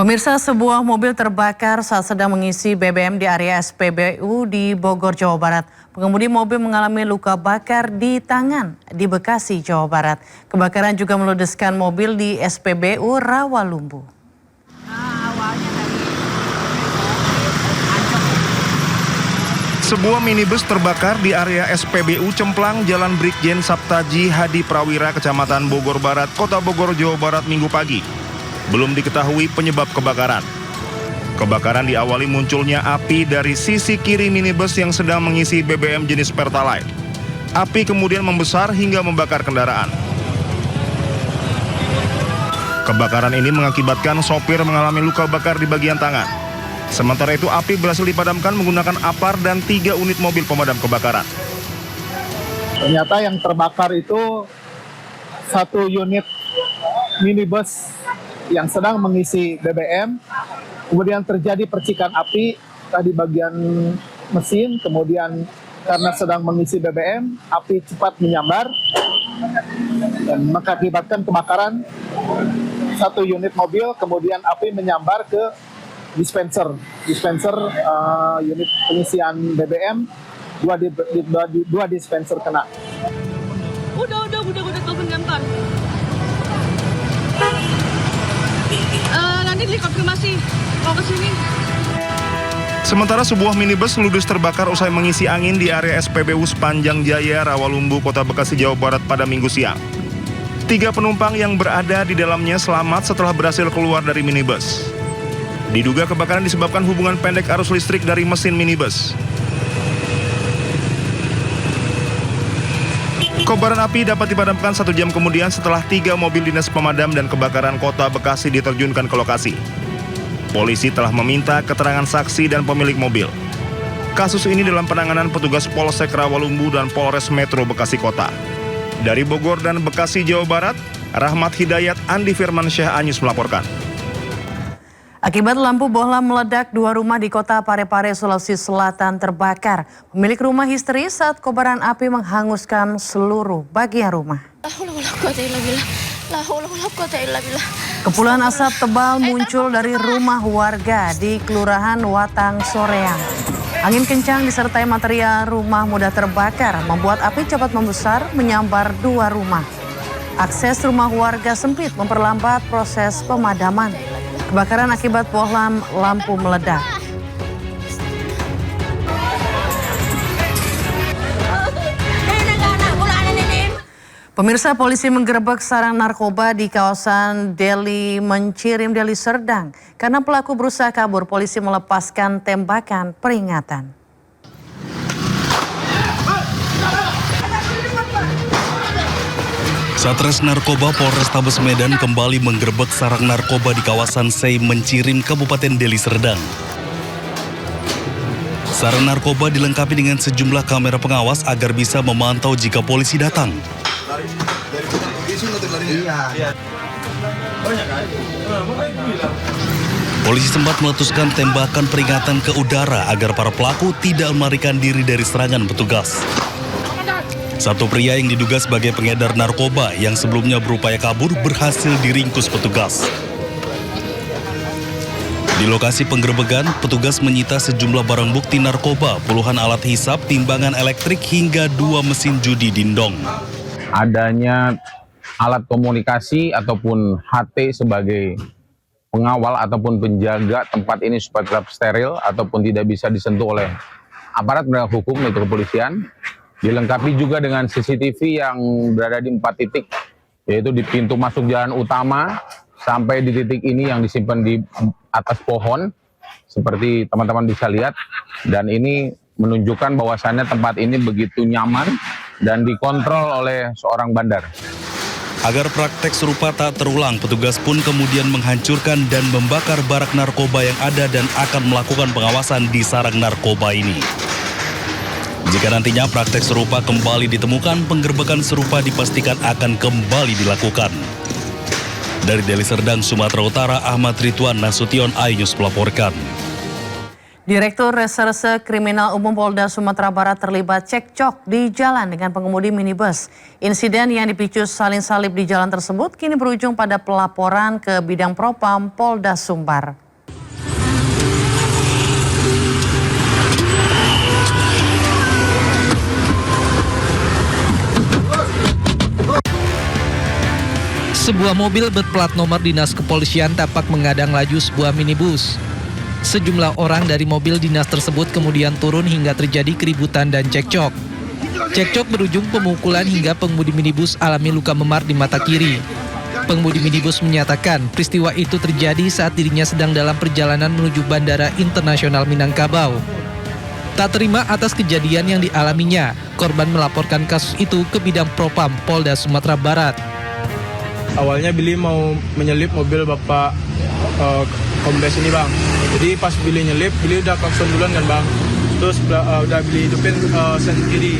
Pemirsa, sebuah mobil terbakar saat sedang mengisi BBM di area SPBU di Bogor, Jawa Barat. Pengemudi mobil mengalami luka bakar di tangan di Bekasi, Jawa Barat. Kebakaran juga meludeskan mobil di SPBU Rawalumbu. Sebuah minibus terbakar di area SPBU Cemplang, Jalan Brigjen Saptaji Hadi Prawira, Kecamatan Bogor Barat, Kota Bogor, Jawa Barat, Minggu pagi. Belum diketahui penyebab kebakaran. Kebakaran diawali munculnya api dari sisi kiri minibus yang sedang mengisi BBM jenis Pertalite. Api kemudian membesar hingga membakar kendaraan. Kebakaran ini mengakibatkan sopir mengalami luka bakar di bagian tangan. Sementara itu api berhasil dipadamkan menggunakan APAR dan 3 unit mobil pemadam kebakaran. Ternyata yang terbakar itu 1 unit minibus yang sedang mengisi BBM, kemudian terjadi percikan api di bagian mesin, kemudian karena sedang mengisi BBM, api cepat menyambar dan mengakibatkan kebakaran 1 unit mobil, kemudian api menyambar ke dispenser unit pengisian BBM, 2 dispenser kena. Udah telepon kantor. Nanti dikonfirmasi mau ke sini. Sementara sebuah minibus ludes terbakar usai mengisi angin di area SPBU Sepanjang Jaya, Rawalumbu, Kota Bekasi, Jawa Barat pada Minggu siang. 3 penumpang yang berada di dalamnya selamat setelah berhasil keluar dari minibus. Diduga kebakaran disebabkan hubungan pendek arus listrik dari mesin minibus. Kobaran api dapat dipadamkan 1 jam kemudian setelah 3 mobil dinas pemadam dan kebakaran Kota Bekasi diterjunkan ke lokasi. Polisi telah meminta keterangan saksi dan pemilik mobil. Kasus ini dalam penanganan petugas Polsek Rawalumbu dan Polres Metro Bekasi Kota. Dari Bogor dan Bekasi, Jawa Barat, Rahmat Hidayat, Andi Firmansyah, Anyus melaporkan. Akibat lampu bohlam meledak, 2 rumah di Kota Parepare, Sulawesi Selatan terbakar. Pemilik rumah histeris saat kobaran api menghanguskan seluruh bagian rumah. Kepulan asap tebal muncul dari rumah warga di Kelurahan Watang Soreang. Angin kencang disertai material rumah mudah terbakar membuat api cepat membesar menyambar 2 rumah. Akses rumah warga sempit memperlambat proses pemadaman. Kebakaran akibat bohlam lampu meledak. Pemirsa, polisi menggerebek sarang narkoba di kawasan Deli Mencirim, Deli Serdang. Karena pelaku berusaha kabur, polisi melepaskan tembakan peringatan. Satres Narkoba Polrestabes Medan kembali menggerebek sarang narkoba di kawasan Sei Mencirim, Kabupaten Deli Serdang. Sarang narkoba dilengkapi dengan sejumlah kamera pengawas agar bisa memantau jika polisi datang. Polisi sempat meletuskan tembakan peringatan ke udara agar para pelaku tidak melarikan diri dari serangan petugas. 1 pria yang diduga sebagai pengedar narkoba yang sebelumnya berupaya kabur berhasil diringkus petugas. Di lokasi penggerebekan, petugas menyita sejumlah barang bukti narkoba, puluhan alat hisap, timbangan elektrik, hingga 2 mesin judi dindong. Adanya alat komunikasi ataupun HT sebagai pengawal ataupun penjaga tempat ini supaya tetap steril ataupun tidak bisa disentuh oleh aparat penegak hukum yaitu kepolisian. Dilengkapi juga dengan CCTV yang berada di 4 titik, yaitu di pintu masuk jalan utama sampai di titik ini yang disimpan di atas pohon, seperti teman-teman bisa lihat. Dan ini menunjukkan bahwasannya tempat ini begitu nyaman dan dikontrol oleh seorang bandar. Agar praktek serupa tak terulang, petugas pun kemudian menghancurkan dan membakar barak narkoba yang ada dan akan melakukan pengawasan di sarang narkoba ini. Jika nantinya praktek serupa kembali ditemukan, penggerbekan serupa dipastikan akan kembali dilakukan. Dari Deli Serdang, Sumatera Utara, Ahmad Ridwan Nasution, iNews melaporkan. Direktur Reserse Kriminal Umum Polda Sumatera Barat terlibat cekcok di jalan dengan pengemudi minibus. Insiden yang dipicu saling salib di jalan tersebut kini berujung pada pelaporan ke Bidang Propam Polda Sumbar. Sebuah mobil berplat nomor dinas kepolisian tampak mengadang laju sebuah minibus. Sejumlah orang dari mobil dinas tersebut kemudian turun hingga terjadi keributan dan cekcok. Cekcok berujung pemukulan hingga pengemudi minibus alami luka memar di mata kiri. Pengemudi minibus menyatakan peristiwa itu terjadi saat dirinya sedang dalam perjalanan menuju Bandara Internasional Minangkabau. Tak terima atas kejadian yang dialaminya, korban melaporkan kasus itu ke Bidang Propam Polda Sumatera Barat. Awalnya Billy mau menyelip mobil Bapak Kombes ini bang. Jadi pas Billy nyelip, Billy udah klakson duluan kan bang. Terus udah Billy hidupin sen kiri.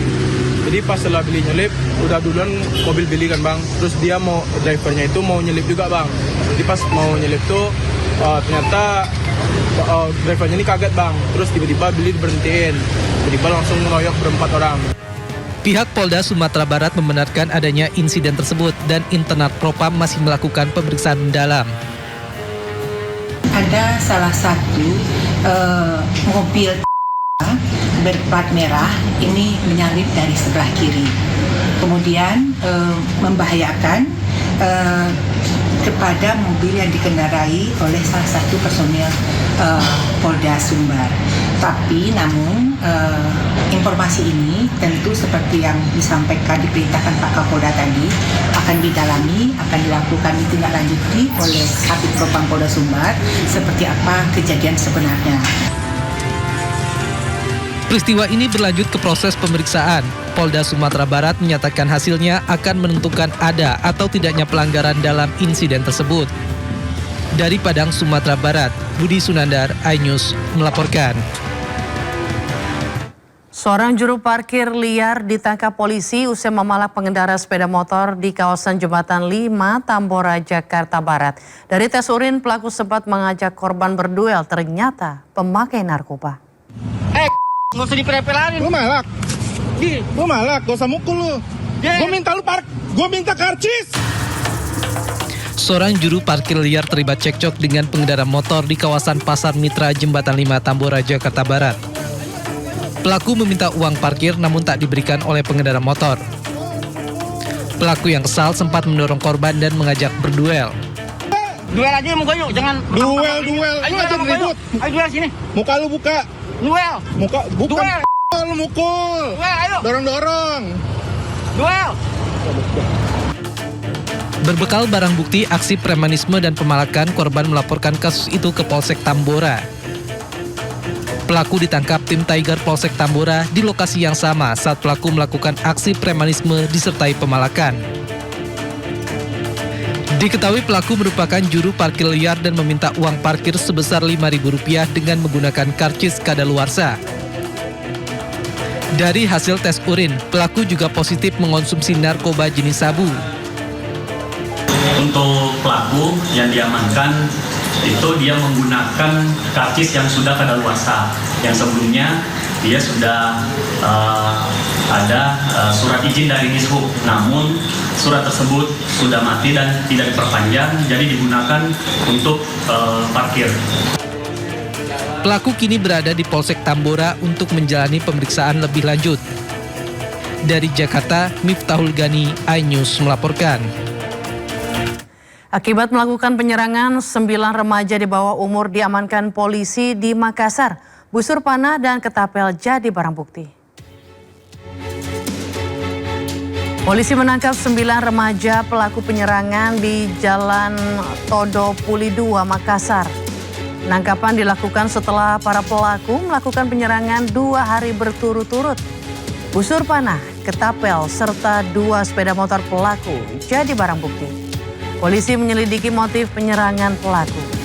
Jadi pas setelah Billy nyelip, udah duluan mobil Billy kan bang. Terus dia mau, drivernya itu mau nyelip juga bang. Jadi pas mau nyelip tuh ternyata drivernya ini kaget bang. Terus tiba-tiba Billy diberhentiin. Tiba-tiba langsung ngeroyok berempat orang. Pihak Polda Sumatera Barat membenarkan adanya insiden tersebut dan Internal Propam masih melakukan pemeriksaan mendalam. Ada salah satu mobil berplat merah ini menyalip dari sebelah kiri, kemudian membahayakan kepada mobil yang dikendarai oleh salah satu personil Polda Sumbar. Tapi namun informasi ini tentu seperti yang disampaikan diperintahkan Pak Kapolda tadi akan didalami, akan dilakukan tindak lanjuti oleh Kabid Propam Polda Sumbar seperti apa kejadian sebenarnya. Peristiwa ini berlanjut ke proses pemeriksaan. Polda Sumatera Barat menyatakan hasilnya akan menentukan ada atau tidaknya pelanggaran dalam insiden tersebut. Dari Padang, Sumatera Barat, Budi Sunandar, iNews melaporkan. Seorang juru parkir liar ditangkap polisi usai memalak pengendara sepeda motor di kawasan Jembatan 5, Tambora, Jakarta Barat. Dari tes urin, pelaku sempat mengajak korban berduel, ternyata pemakai narkoba. Nggak usah dipelelarin. Lu malak? Lu malak, gak usah mukul lu. Gue minta lu gue minta karcis. Seorang juru parkir liar terlibat cekcok dengan pengendara motor di kawasan Pasar Mitra Jembatan 5, Tambora, Jakarta Barat. Pelaku meminta uang parkir namun tak diberikan oleh pengendara motor. Pelaku yang kesal sempat mendorong korban dan mengajak berduel. Duel aja mau gue yuk, jangan duel. Lu aja ribut. Ayo duel sini. Muka lu buka. Duel. Muka buka. Duel. Lu mukul. Duel, ayo. Dorong. Duel. Berbekal barang bukti aksi premanisme dan pemalakan, korban melaporkan kasus itu ke Polsek Tambora. Pelaku ditangkap tim Tiger Polsek Tambora di lokasi yang sama saat pelaku melakukan aksi premanisme disertai pemalakan. Diketahui pelaku merupakan juru parkir liar dan meminta uang parkir sebesar Rp5.000 dengan menggunakan karcis kadaluarsa. Dari hasil tes urin, pelaku juga positif mengonsumsi narkoba jenis sabu. Untuk pelaku yang diamankan itu dia menggunakan karcis yang sudah kadaluarsa. Yang sebelumnya dia sudah ada surat izin dari Dishub, namun surat tersebut sudah mati dan tidak diperpanjang, jadi digunakan untuk parkir. Pelaku kini berada di Polsek Tambora untuk menjalani pemeriksaan lebih lanjut. Dari Jakarta, Miftahul Gani, iNews melaporkan. Akibat melakukan penyerangan, 9 remaja di bawah umur diamankan polisi di Makassar. Busur panah dan ketapel jadi barang bukti. Polisi menangkap 9 remaja pelaku penyerangan di Jalan Todo Puli 2, Makassar. Penangkapan dilakukan setelah para pelaku melakukan penyerangan 2 hari berturut-turut. Busur panah, ketapel, serta 2 sepeda motor pelaku jadi barang bukti. Polisi menyelidiki motif penyerangan pelaku.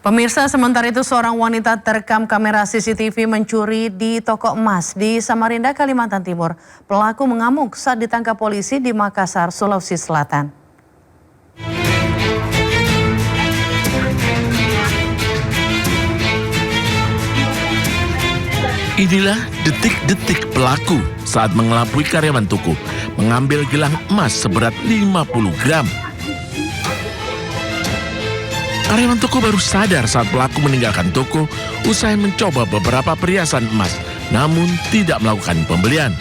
Pemirsa, sementara itu seorang wanita terekam kamera CCTV mencuri di toko emas di Samarinda, Kalimantan Timur. Pelaku mengamuk saat ditangkap polisi di Makassar, Sulawesi Selatan. Inilah detik-detik pelaku saat mengelabui karyawan toko, mengambil gelang emas seberat 50 gram. Karyawan toko baru sadar saat pelaku meninggalkan toko usai mencoba beberapa perhiasan emas, namun tidak melakukan pembelian.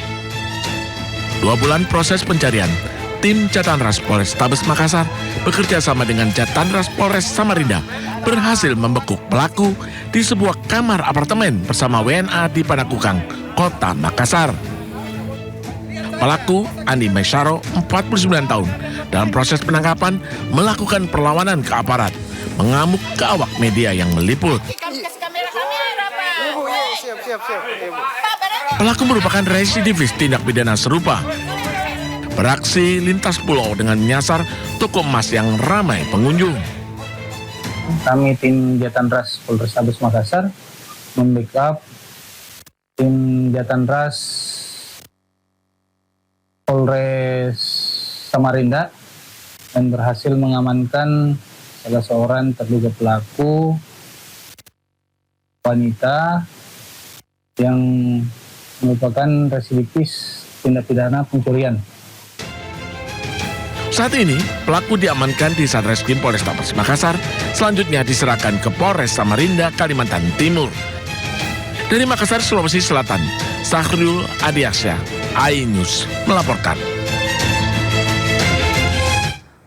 2 bulan proses pencarian, tim Jatanras Polrestabes Makassar bekerja sama dengan Jatanras Polres Samarinda berhasil membekuk pelaku di sebuah kamar apartemen bersama WNA di Panakukang, Kota Makassar. Pelaku, Andi Mesyaro, 49 tahun, dalam proses penangkapan melakukan perlawanan ke aparat, mengamuk ke awak media yang meliput. Pelaku merupakan residivis tindak pidana serupa. Beraksi lintas pulau dengan menyasar toko emas yang ramai pengunjung. Kami tim Jatanras Polrestabes Makassar membackup tim Jatanras Polres Samarinda dan berhasil mengamankan salah seorang terduga pelaku wanita yang merupakan residivis tindak pidana pencurian. Saat ini, pelaku diamankan di Satreskrim Polrestabes Makassar, selanjutnya diserahkan ke Polres Samarinda, Kalimantan Timur. Dari Makassar, Sulawesi Selatan, Sahrul Adiaksya, iNews melaporkan.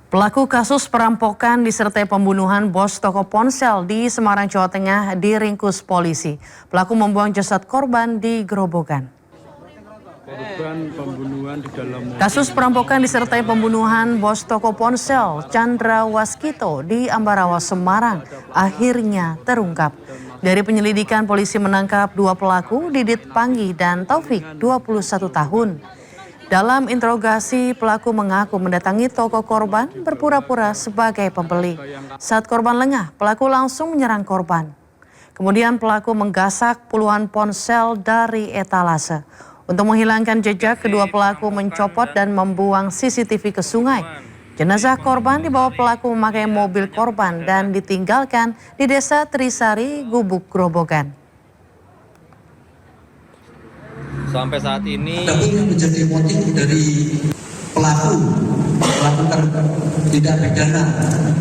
Pelaku kasus perampokan disertai pembunuhan bos toko ponsel di Semarang, Jawa Tengah diringkus polisi. Pelaku membuang jasad korban di gerobokan. Kasus perampokan disertai pembunuhan bos toko ponsel Chandra Waskito di Ambarawa, Semarang akhirnya terungkap. Dari penyelidikan, polisi menangkap 2 pelaku, Didit Panggi dan Taufik, 21 tahun. Dalam interogasi, pelaku mengaku mendatangi toko korban berpura-pura sebagai pembeli. Saat korban lengah, pelaku langsung menyerang korban. Kemudian pelaku menggasak puluhan ponsel dari etalase. Untuk menghilangkan jejak, kedua pelaku mencopot dan membuang CCTV ke sungai. Jenazah korban dibawa pelaku memakai mobil korban dan ditinggalkan di Desa Trisari, Gubuk, Grobogan. Sampai saat ini adapun yang menjadi motif dari pelaku melakukan tindak pidana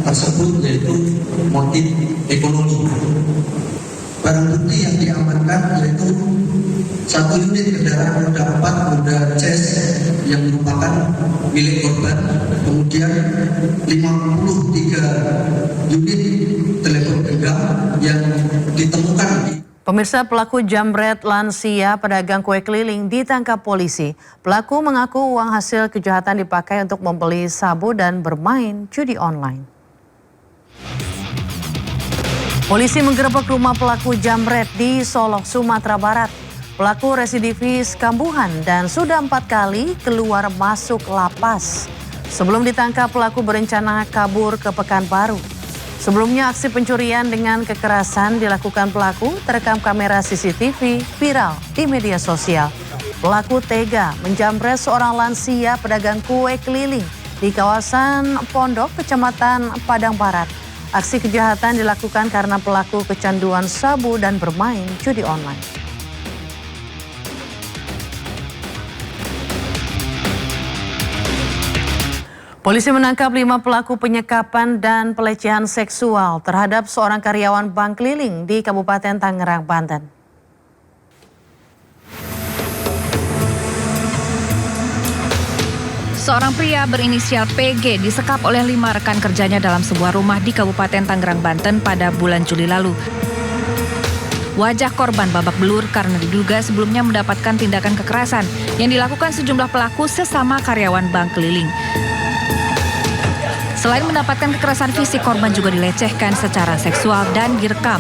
tersebut yaitu motif ekonomi. Barang bukti yang diamankan yaitu 1 unit kendaraan roda 4 Honda Jazz yang merupakan milik korban, kemudian 53 unit telepon genggam yang ditemukan di Pemirsa, pelaku jambret lansia pedagang kue keliling ditangkap polisi. Pelaku mengaku uang hasil kejahatan dipakai untuk membeli sabu dan bermain judi online. Polisi menggerebek rumah pelaku jambret di Solok, Sumatera Barat. Pelaku residivis kambuhan dan sudah 4 kali keluar masuk lapas. Sebelum ditangkap, pelaku berencana kabur ke Pekanbaru. Sebelumnya aksi pencurian dengan kekerasan dilakukan pelaku terekam kamera CCTV viral di media sosial. Pelaku tega menjambret seorang lansia pedagang kue keliling di kawasan Pondok, Kecamatan Padang Barat. Aksi kejahatan dilakukan karena pelaku kecanduan sabu dan bermain judi online. Polisi menangkap 5 pelaku penyekapan dan pelecehan seksual terhadap seorang karyawan bank keliling di Kabupaten Tangerang, Banten. Seorang pria berinisial PG disekap oleh 5 rekan kerjanya dalam sebuah rumah di Kabupaten Tangerang, Banten pada bulan Juli lalu. Wajah korban babak belur karena diduga sebelumnya mendapatkan tindakan kekerasan yang dilakukan sejumlah pelaku sesama karyawan bank keliling. Selain mendapatkan kekerasan fisik, korban juga dilecehkan secara seksual dan direkam.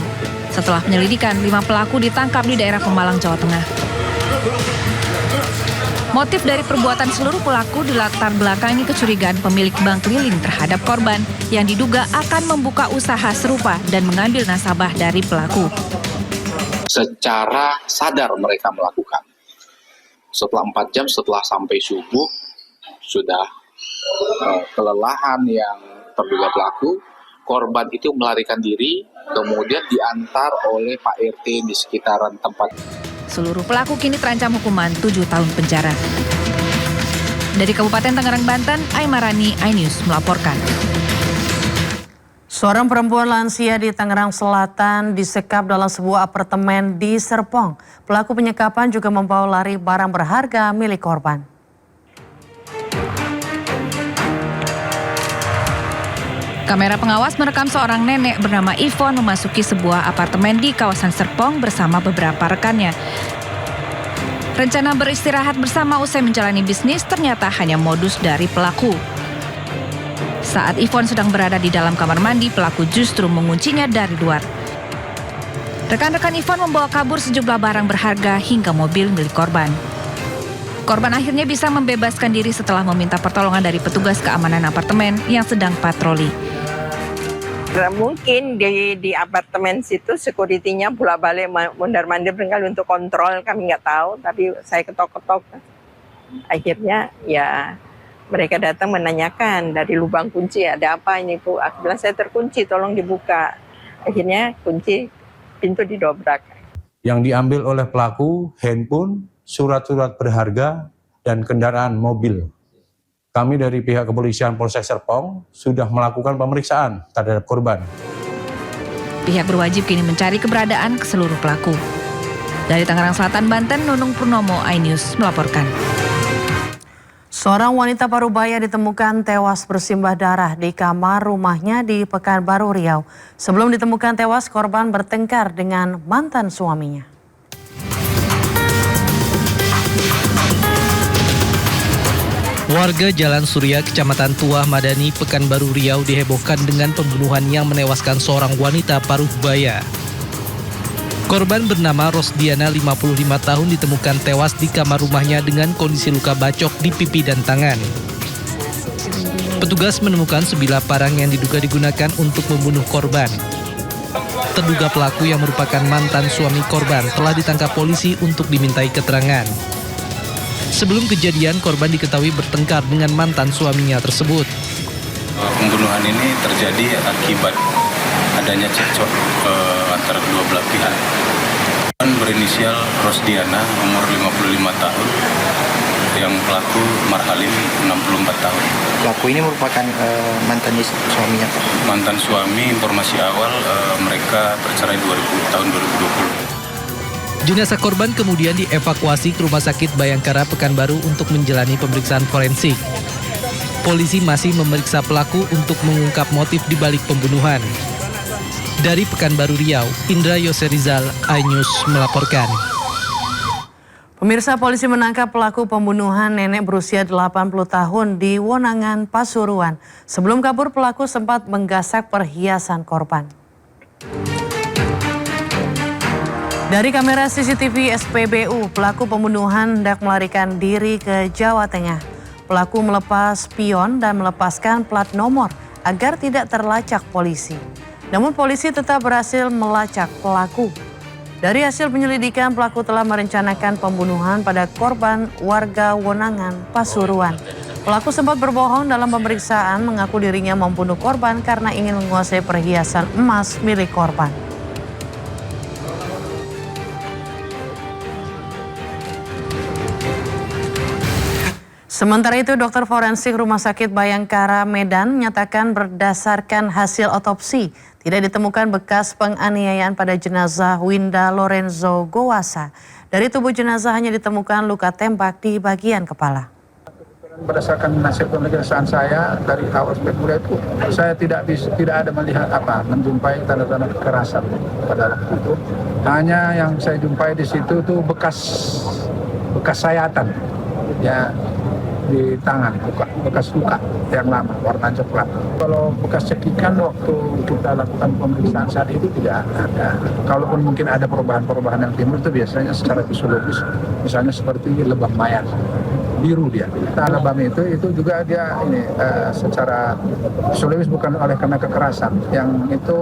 Setelah penyelidikan, 5 pelaku ditangkap di daerah Pemalang, Jawa Tengah. Motif dari perbuatan seluruh pelaku dilatar belakangi kecurigaan pemilik bank keliling terhadap korban yang diduga akan membuka usaha serupa dan mengambil nasabah dari pelaku. Secara sadar mereka melakukan. Setelah 4 jam setelah sampai subuh, sudah kelelahan yang terduga pelaku, korban itu melarikan diri, kemudian diantar oleh Pak RT di sekitaran tempat. Seluruh pelaku kini terancam hukuman 7 tahun penjara. Dari Kabupaten Tangerang, Banten, Aimarani, iNews melaporkan. Seorang perempuan lansia di Tangerang Selatan disekap dalam sebuah apartemen di Serpong. Pelaku penyekapan juga membawa lari barang berharga milik korban. Kamera pengawas merekam seorang nenek bernama Ivon memasuki sebuah apartemen di kawasan Serpong bersama beberapa rekannya. Rencana beristirahat bersama usai menjalani bisnis ternyata hanya modus dari pelaku. Saat Ivon sedang berada di dalam kamar mandi, pelaku justru menguncinya dari luar. Rekan-rekan Ivon membawa kabur sejumlah barang berharga hingga mobil milik korban. Korban akhirnya bisa membebaskan diri setelah meminta pertolongan dari petugas keamanan apartemen yang sedang patroli. Mungkin di apartemen situ security-nya bolak-balik mondar-mandir barangkali untuk kontrol, kami nggak tahu, tapi saya ketok-ketok. Akhirnya ya mereka datang menanyakan dari lubang kunci, ada apa ini Bu? Aku bilang saya terkunci, tolong dibuka. Akhirnya kunci pintu didobrak. Yang diambil oleh pelaku handphone, surat-surat berharga, dan kendaraan mobil. Kami dari pihak kepolisian Polsek Serpong sudah melakukan pemeriksaan terhadap korban. Pihak berwajib kini mencari keberadaan keseluruh pelaku. Dari Tangerang Selatan, Banten, Nunung Purnomo, iNews melaporkan. Seorang wanita Parubaya ditemukan tewas bersimbah darah di kamar rumahnya di Pekanbaru Riau. Sebelum ditemukan tewas, korban bertengkar dengan mantan suaminya. Warga Jalan Surya, Kecamatan Tuah Madani, Pekanbaru Riau dihebohkan dengan pembunuhan yang menewaskan seorang wanita Parubaya. Korban bernama Rosdiana, 55 tahun, ditemukan tewas di kamar rumahnya dengan kondisi luka bacok di pipi dan tangan. Petugas menemukan sebilah parang yang diduga digunakan untuk membunuh korban. Terduga pelaku yang merupakan mantan suami korban telah ditangkap polisi untuk dimintai keterangan. Sebelum kejadian, korban diketahui bertengkar dengan mantan suaminya tersebut. Pembunuhan ini terjadi akibat adanya cekcok antara kedua belah pihak. Berinisial Rosdiana, umur 55 tahun, yang pelaku Marhalim, 64 tahun. Pelaku ini merupakan mantan suaminya, Pak? Mantan suami, informasi awal mereka bercerai tahun 2020. Jenazah korban kemudian dievakuasi ke Rumah Sakit Bayangkara Pekanbaru untuk menjalani pemeriksaan forensik. Polisi masih memeriksa pelaku untuk mengungkap motif di balik pembunuhan. Dari Pekanbaru Riau, Indra Yoserizal, iNews melaporkan. Pemirsa, polisi menangkap pelaku pembunuhan nenek berusia 80 tahun di Wonangan, Pasuruan. Sebelum kabur, pelaku sempat menggasak perhiasan korban. Dari kamera CCTV SPBU, pelaku pembunuhan hendak melarikan diri ke Jawa Tengah. Pelaku melepas spion dan melepaskan plat nomor agar tidak terlacak polisi. Namun polisi tetap berhasil melacak pelaku. Dari hasil penyelidikan, pelaku telah merencanakan pembunuhan pada korban warga Wonangan, Pasuruan. Pelaku sempat berbohong dalam pemeriksaan, mengaku dirinya membunuh korban karena ingin menguasai perhiasan emas milik korban. Sementara itu, dokter forensik Rumah Sakit Bayangkara Medan menyatakan berdasarkan hasil otopsi, tidak ditemukan bekas penganiayaan pada jenazah Winda Lorenzo Gowasa. Dari tubuh jenazah hanya ditemukan luka tembak di bagian kepala. Berdasarkan hasil pemeriksaan saya dari awal sampai mulai itu, saya tidak ada melihat menjumpai tanda-tanda kekerasan pada waktu itu. Hanya yang saya jumpai di situ tuh bekas sayatan, ya, di tangan, bekas luka yang lama, warna coklat. Kalau bekas cekikan waktu kita lakukan pemeriksaan saat itu tidak ada. Kalaupun mungkin ada perubahan-perubahan yang timbul itu biasanya secara fisiologis, misalnya seperti lebam mayat, biru dia. Nah, lebam itu juga dia secara fisiologis bukan karena kekerasan. Yang itu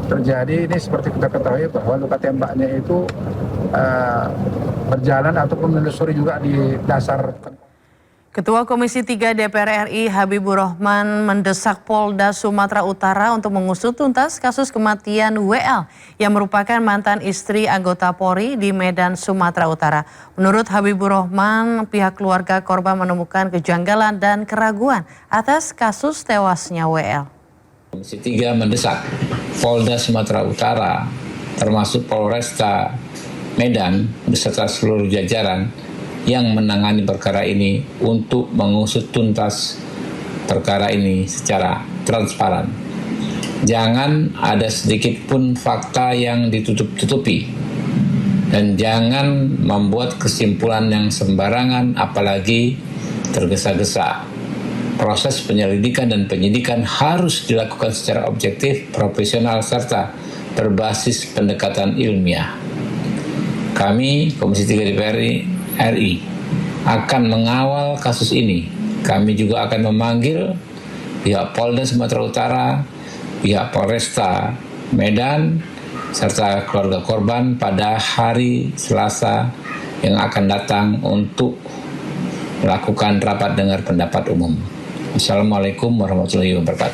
terjadi ini seperti kita ketahui bahwa luka tembaknya itu berjalan ataupun menelusuri juga di dasar. Ketua Komisi 3 DPR RI Habibur Rahman mendesak Polda Sumatera Utara untuk mengusut tuntas kasus kematian WL yang merupakan mantan istri anggota Polri di Medan, Sumatera Utara. Menurut Habibur Rahman, pihak keluarga korban menemukan kejanggalan dan keraguan atas kasus tewasnya WL. Komisi 3 mendesak Polda Sumatera Utara termasuk Polresta Medan beserta seluruh jajaran yang menangani perkara ini untuk mengusut tuntas perkara ini secara transparan. Jangan ada sedikit pun fakta yang ditutup-tutupi dan jangan membuat kesimpulan yang sembarangan apalagi tergesa-gesa. Proses penyelidikan dan penyidikan harus dilakukan secara objektif, profesional serta berbasis pendekatan ilmiah. Kami, Komisi 3 DPR RI, akan mengawal kasus ini. Kami juga akan memanggil pihak Polda Sumatera Utara, pihak Polresta Medan, serta keluarga korban pada hari Selasa yang akan datang untuk melakukan rapat dengar pendapat umum. Assalamualaikum warahmatullahi wabarakatuh.